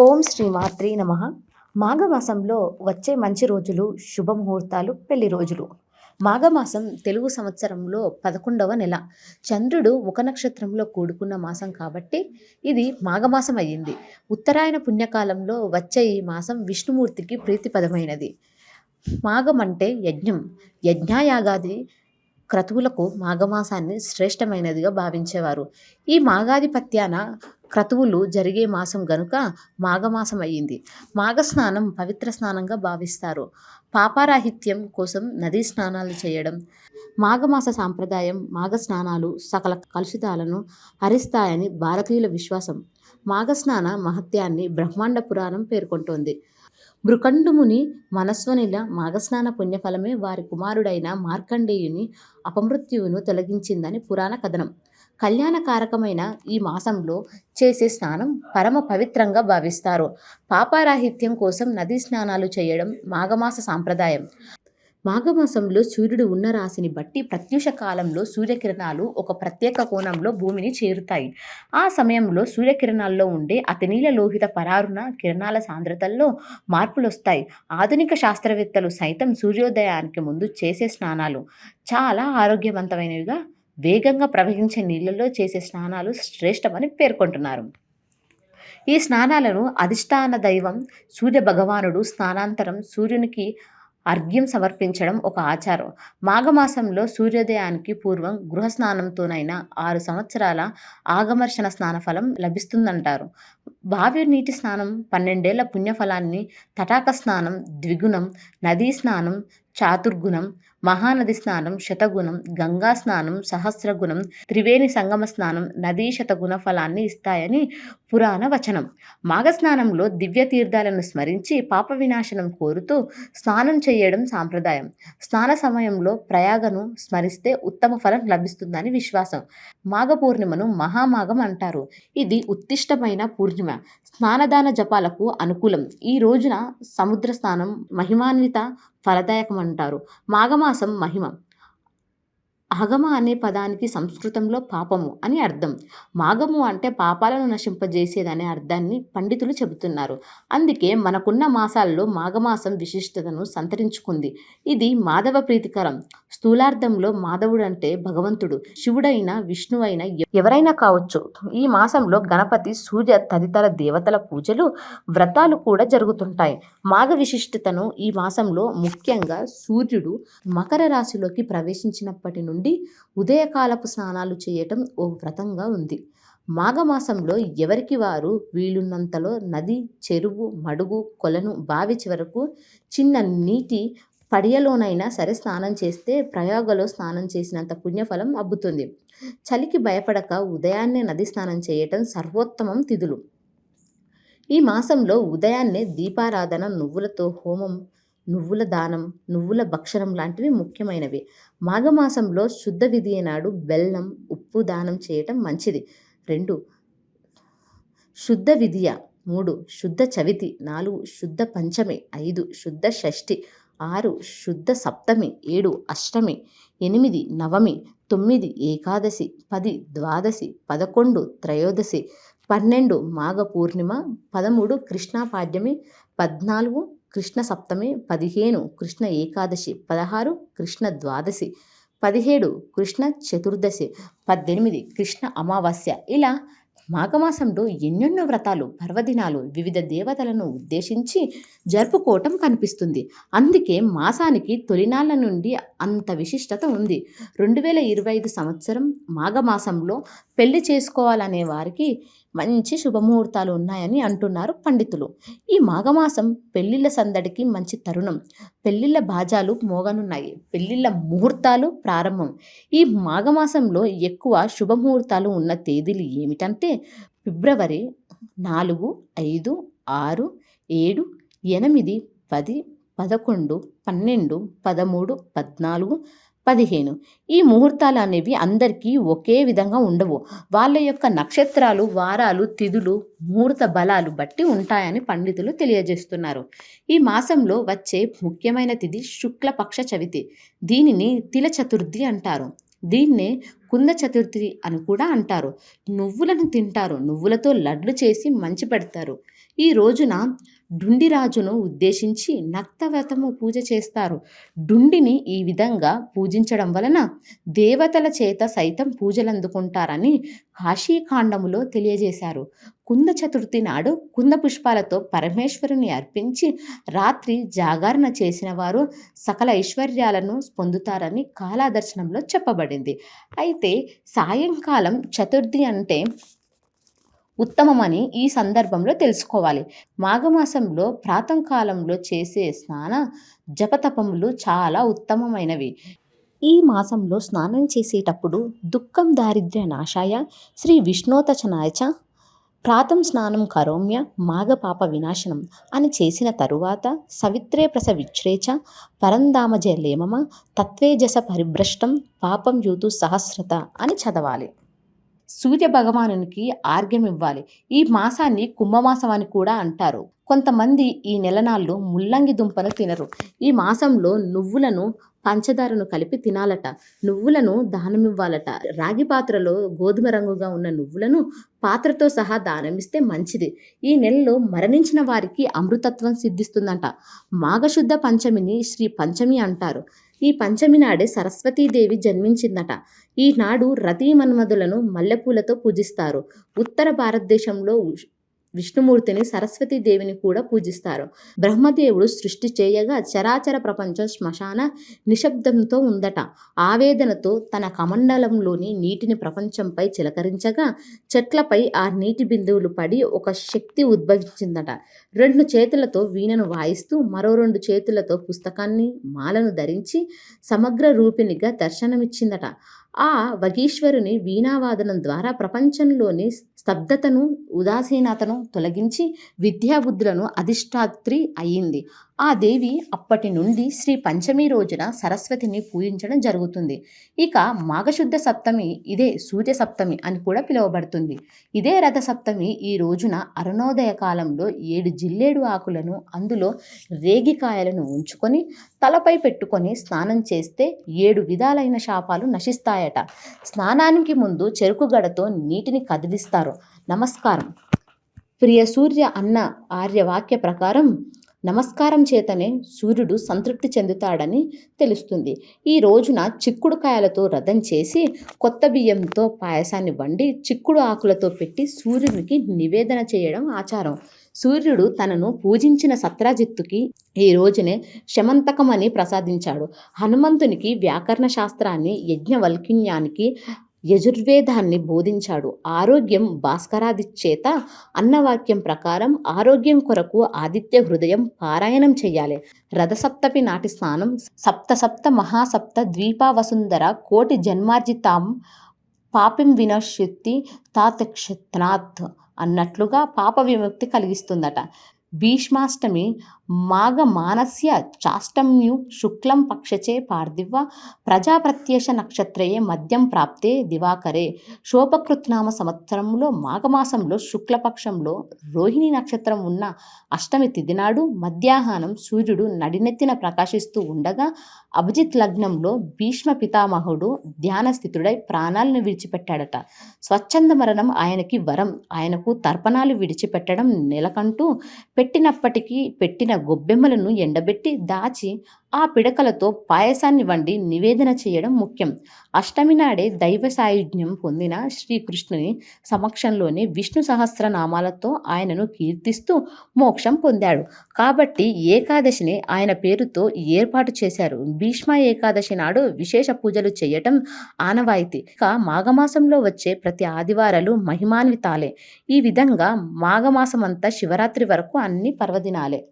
ఓం శ్రీ మాత్రే నమః. మాఘమాసంలో వచ్చే మంచి రోజులు, శుభముహూర్తాలు, పెళ్లి రోజులు. మాఘమాసం తెలుగు సంవత్సరంలో 11వ నెల. చంద్రుడు ఒక నక్షత్రంలో కూడుకున్న మాసం కాబట్టి ఇది మాఘమాసం అయ్యింది. ఉత్తరాయణ పుణ్యకాలంలో వచ్చే ఈ మాసం విష్ణుమూర్తికి ప్రీతిపదమైనది. మాఘం అంటే యజ్ఞం. యజ్ఞయాగాది క్రతువులకు మాఘమాసాన్ని శ్రేష్టమైనదిగా భావించేవారు. ఈ మాఘాధిపత్యాన క్రతువులు జరిగే మాసం గనుక మాఘమాసం అయ్యింది. మాఘస్నానం పవిత్ర స్నానంగా భావిస్తారు. పాపరాహిత్యం కోసం నదీ స్నానాలు చేయడం. మాఘమాస సాంప్రదాయం మాఘ స్నానాలు సకల కలుషితాలను హరిస్తాయని భారతీయుల విశ్వాసం. మాఘస్నాన మహత్యాన్ని బ్రహ్మాండ పురాణం పేర్కొంటోంది. భృకండుముని మనస్వనిల మాఘస్నాన పుణ్యఫలమే వారి కుమారుడైన మార్కండేయుని అపమృత్యువును తొలగించిందని పురాణ కథనం. కళ్యాణకారకమైన ఈ మాసంలో చేసే స్నానం పరమ పవిత్రంగా భావిస్తారు. పాపరాహిత్యం కోసం నదీ స్నానాలు చేయడం మాఘమాస సాంప్రదాయం. మాఘమాసంలో సూర్యుడు ఉన్న రాశిని బట్టి ప్రత్యూష కాలంలో సూర్యకిరణాలు ఒక ప్రత్యేక కోణంలో భూమిని చేరుతాయి. ఆ సమయంలో సూర్యకిరణాల్లో ఉండే అతినీల లోహిత పరారుణ కిరణాల సాంద్రతల్లో మార్పులొస్తాయి. ఆధునిక శాస్త్రవేత్తలు సైతం సూర్యోదయానికి ముందు చేసే స్నానాలు చాలా ఆరోగ్యవంతమైనవిగా, వేగంగా ప్రవహించే నీళ్లలో చేసే స్నానాలు శ్రేష్టమని పేర్కొంటున్నారు. ఈ స్నానాలను అధిష్టాన దైవం సూర్య భగవానుడు స్నానాంతరం సూర్యునికి అర్ఘ్యం సమర్పించడం ఒక ఆచారం. మాఘమాసంలో సూర్యోదయానికి పూర్వం గృహ స్నానంతోనైనా 6 సంవత్సరాల ఆగమర్షణ స్నాన ఫలం లభిస్తుందంటారు. బావి నీటి స్నానం 12 ఏళ్ల పుణ్యఫలాన్ని, తటాక స్నానం ద్విగుణం, నదీ స్నానం చాతుర్గుణం, మహానది స్నానం శతగుణం, గంగా స్నానం సహస్రగుణం, త్రివేణి సంగమ స్నానం నదీ శతగుణ ఫలాన్ని ఇస్తాయని పురాణ వచనం. మాఘస్నానంలో దివ్య తీర్థాలను స్మరించి పాప వినాశనం కోరుతూ స్నానం చేయడం సాంప్రదాయం. స్నాన సమయంలో ప్రయాగను స్మరిస్తే ఉత్తమ ఫలం లభిస్తుందని విశ్వాసం. మాఘ పూర్ణిమను మహామాఘం అంటారు. ఇది ఉత్తిష్టమైన పూర్ణిమ. స్నానదాన జపాలకు అనుకూలం. ఈ రోజున సముద్ర స్నానం మహిమాన్విత ఫలదాయకం అంటారు. మాఘమాసం మహిమ. ఆగమ అనే పదానికి సంస్కృతంలో పాపము అని అర్థం. మాఘము అంటే పాపాలను నశింపజేసేదనే అర్థాన్ని పండితులు చెబుతున్నారు. అందుకే మనకున్న మాసాల్లో మాఘమాసం విశిష్టతను సంతరించుకుంది. ఇది మాధవ ప్రీతికరం. స్థూలార్థంలో మాధవుడు అంటే భగవంతుడు. శివుడైనా విష్ణువైనా ఎవరైనా కావచ్చు. ఈ మాసంలో గణపతి, సూర్య తదితర దేవతల పూజలు, వ్రతాలు కూడా జరుగుతుంటాయి. మాఘ విశిష్టతను ఈ మాసంలో ముఖ్యంగా సూర్యుడు మకర రాశిలోకి ప్రవేశించినప్పటి నుండి ఉదయకాలపు స్నానాలు చేయటం ఓ వ్రతంగా ఉంది. మాఘమాసంలో ఎవరికి వారు వీలున్నంతలో నది, చెరువు, మడుగు, కొలను, బావి చివరకు చిన్న నీటి పడియలోనైనా సరే స్నానం చేస్తే ప్రయాగలో స్నానం చేసినంత పుణ్యఫలం అబ్బుతుంది. చలికి భయపడక ఉదయాన్నే నది స్నానం చేయటం సర్వోత్తమం తిథులు. ఈ మాసంలో ఉదయాన్నే దీపారాధన, నువ్వులతో హోమం, నువ్వుల దానం, నువ్వుల భక్షణం లాంటివి ముఖ్యమైనవి. మాఘమాసంలో శుద్ధ విధియ నాడు బెల్లం, ఉప్పు దానం చేయటం మంచిది. 2 శుద్ధ విధియ, 3 శుద్ధ చవితి, 4 శుద్ధ పంచమి, 5 శుద్ధ షష్ఠి, 6 శుద్ధ సప్తమి, 7 అష్టమి, 8 నవమి, 9 ఏకాదశి, 10 ద్వాదశి, 11 త్రయోదశి, 12 మాఘ పూర్ణిమ, 13 కృష్ణా పాడ్యమి, 14 కృష్ణ సప్తమి, 15 కృష్ణ ఏకాదశి, 16 కృష్ణ ద్వాదశి, 17 కృష్ణ చతుర్దశి, 18 కృష్ణ అమావాస్య. ఇలా మాఘమాసంలో ఎన్నెన్నో వ్రతాలు, పర్వదినాలు వివిధ దేవతలను ఉద్దేశించి జరుపుకోవటం కనిపిస్తుంది. అందుకే మాసానికి తొలినాళ్ల నుండి అంత విశిష్టత ఉంది. 2025 సంవత్సరం మాఘమాసంలో పెళ్లి చేసుకోవాలనే వారికి మంచి శుభముహూర్తాలు ఉన్నాయని అంటున్నారు పండితులు. ఈ మాఘమాసం పెళ్లిళ్ల సందడికి మంచి తరుణం. పెళ్లిళ్ల బాజాలు మోగనున్నాయి. పెళ్లిళ్ల ముహూర్తాలు ప్రారంభం. ఈ మాఘమాసంలో ఎక్కువ శుభముహూర్తాలు ఉన్న తేదీలు ఏమిటంటే ఫిబ్రవరి 4, 5, 6, 7, 8, 10, 11, 12, 13, 14, 15. ఈ ముహూర్తాలు అనేవి అందరికీ ఒకే విధంగా ఉండవు. వాళ్ళ యొక్క నక్షత్రాలు, వారాలు, తిథులు, ముహూర్త బలాలు బట్టి ఉంటాయని పండితులు తెలియజేస్తున్నారు. ఈ మాసంలో వచ్చే ముఖ్యమైన తిథి శుక్లపక్ష చవితి. దీనిని తిల చతుర్థి అంటారు. దీన్నే కుంద చతుర్థి అని కూడా అంటారు. నువ్వులను తింటారు. నువ్వులతో లడ్లు చేసి మంచి పెడతారు. ఈ రోజున డుండిరాజును ఉద్దేశించి నక్తవ్రతము పూజ చేస్తారు. డుండిని ఈ విధంగా పూజించడం వలన దేవతల చేత సైతం పూజలందుకుంటారని కాశీఖండములో తెలియజేశారు. కుంద చతుర్థి నాడు కుంద పుష్పాలతో పరమేశ్వరుని అర్పించి రాత్రి జాగరణ చేసిన వారు సకల ఐశ్వర్యాలను పొందుతారని కాలాదర్శనంలో చెప్పబడింది. అయితే సాయంకాలం చతుర్థి అంటే ఉత్తమమని ఈ సందర్భంలో తెలుసుకోవాలి. మాఘమాసంలో ప్రాతకాలంలో చేసే స్నాన జపతపములు చాలా ఉత్తమమైనవి. ఈ మాసంలో స్నానం చేసేటప్పుడు దుఃఖం దారిద్ర్య నాశాయ శ్రీ విష్ణోతచనాయ చ ప్రాతం స్నానం కరోమ్య మాఘపాప వినాశనం అని చేసిన తరువాత సవిత్రే ప్రసవిచ్రే చ పరంధామజ లేమమ తత్వేజస పరిభ్రష్టం పాపం యూతు సహస్రత అని చదవాలి. సూర్య భగవానునికి ఆర్ఘ్యం ఇవ్వాలి. ఈ మాసాన్ని కుంభమాసం అని కూడా అంటారు. కొంతమంది ఈ నెలనాళ్ళు ముల్లంగి దుంపను తినరు. ఈ మాసంలో నువ్వులను పంచదారను కలిపి తినాలట. నువ్వులను దానమివ్వాలట. రాగి పాత్రలో గోధుమ రంగుగా ఉన్న నువ్వులను పాత్రతో సహా దానమిస్తే మంచిది. ఈ నెలలో మరణించిన వారికి అమృతత్వం సిద్ధిస్తుందంట. మాఘశుద్ధ పంచమిని శ్రీ పంచమి అంటారు. ఈ పంచమి నాడే సరస్వతీదేవి జన్మించిందట. ఈనాడు రతీ మన్మధులను మల్లెపూలతో పూజిస్తారు. ఉత్తర భారతదేశంలో విష్ణుమూర్తిని సరస్వతీదేవిని కూడా పూజిస్తారు. బ్రహ్మదేవుడు సృష్టి చేయగా చరాచర ప్రపంచం శ్మశాన నిశ్శబ్దంతో ఉందట. ఆవేదనతో తన కమండలంలోని నీటిని ప్రపంచంపై చిలకరించగా చెట్లపై ఆ నీటి బిందువులు పడి ఒక శక్తి ఉద్భవించిందట. 2 చేతులతో వీణను వాయిస్తూ మరో 2 చేతులతో పుస్తకాన్ని మాలను ధరించి సమగ్ర రూపిణిగా దర్శనమిచ్చిందట. ఆ వగీశ్వరుని వీణావాదనం ద్వారా ప్రపంచంలోని స్తబ్దతను ఉదాసీనతను తొలగించి విద్యాబుద్ధులను అధిష్టాత్రి అయ్యింది. ఆ దేవి అప్పటి నుండి శ్రీ పంచమి రోజున సరస్వతిని పూజించడం జరుగుతుంది. ఇక మాఘశుద్ధ సప్తమి ఇదే సూర్య సప్తమి అని కూడా పిలువబడుతుంది. ఇదే రథ సప్తమి ఈ రోజున అరుణోదయ కాలంలో 7 జిల్లేడు ఆకులను అందులో రేగికాయలను ఉంచుకొని తలపై పెట్టుకొని స్నానం చేస్తే 7 విధాలైన శాపాలు నశిస్తాయట. స్నానానికి ముందు చెరుకు గడతో నీటిని కదిలిస్తారు. నమస్కారం. ప్రియ సూర్య అన్న ఆర్యవాక్య ప్రకారం నమస్కారం చేతనే సూర్యుడు సంతృప్తి చెందుతాడని తెలుస్తుంది. ఈ రోజున చిక్కుడుకాయలతో రథం చేసి కొత్త బియ్యంతో పాయసాన్ని వండి చిక్కుడు ఆకులతో పెట్టి సూర్యునికి నివేదన చేయడం ఆచారం. సూర్యుడు తనను పూజించిన సత్రాజిత్తుకి ఈ రోజునే శమంతకమని ప్రసాదించాడు. హనుమంతునికి వ్యాకరణ శాస్త్రాన్ని, యజ్ఞవల్క్యానికి యజుర్వేదాన్ని బోధించాడు. ఆరోగ్యం భాస్కరాదిచేత అన్నవాక్యం ప్రకారం ఆరోగ్యం కొరకు ఆదిత్య హృదయం పారాయణం చెయ్యాలి. రథసప్తమి నాటి స్నానం సప్త సప్త మహాసప్త ద్వీపా వసుంధర కోటి జన్మార్జితాం పాపిం వినశ్యతి తాతక్షత్నాత్ అన్నట్లుగా పాప విముక్తి కలిగిస్తుందట. భీష్మాష్టమి మాఘమానస్య చాష్టమ్యు శుక్లం పక్షచే పార్థివ ప్రజాప్రత్యష నక్షత్రయే మద్యం ప్రాప్తే దివాకరే. శోభకృత్నామ సంవత్సరంలో మాఘమాసంలో శుక్లపక్షంలో రోహిణి నక్షత్రం ఉన్న అష్టమి తిథి నాడు మధ్యాహ్నం సూర్యుడు నడినెత్తిన ప్రకాశిస్తూ ఉండగా అభిజిత్ లగ్నంలో భీష్మ పితామహుడు ధ్యానస్థితుడై ప్రాణాలను విడిచిపెట్టాడట. స్వచ్ఛంద మరణం ఆయనకి వరం. ఆయనకు తర్పణాలు విడిచిపెట్టడం నెలకంటూ పెట్టినప్పటికీ పెట్టిన గొబ్బెమ్మలను ఎండబెట్టి దాచి ఆ పిడకలతో పాయసాన్ని వండి నివేదన చేయడం ముఖ్యం. అష్టమి నాడే దైవ సాయుధ్యం పొందిన శ్రీకృష్ణుని సమక్షంలోనే విష్ణు సహస్రనామాలతో ఆయనను కీర్తిస్తూ మోక్షం పొందాడు. కాబట్టి ఏకాదశిని ఆయన పేరుతో ఏర్పాటు చేశారు. భీష్మ ఏకాదశి నాడు విశేష పూజలు చేయటం ఆనవాయితీ. ఇక మాఘమాసంలో వచ్చే ప్రతి ఆదివారాలు మహిమాన్వితాలే. ఈ విధంగా మాఘమాసమంతా శివరాత్రి వరకు అన్ని పర్వదినాలే.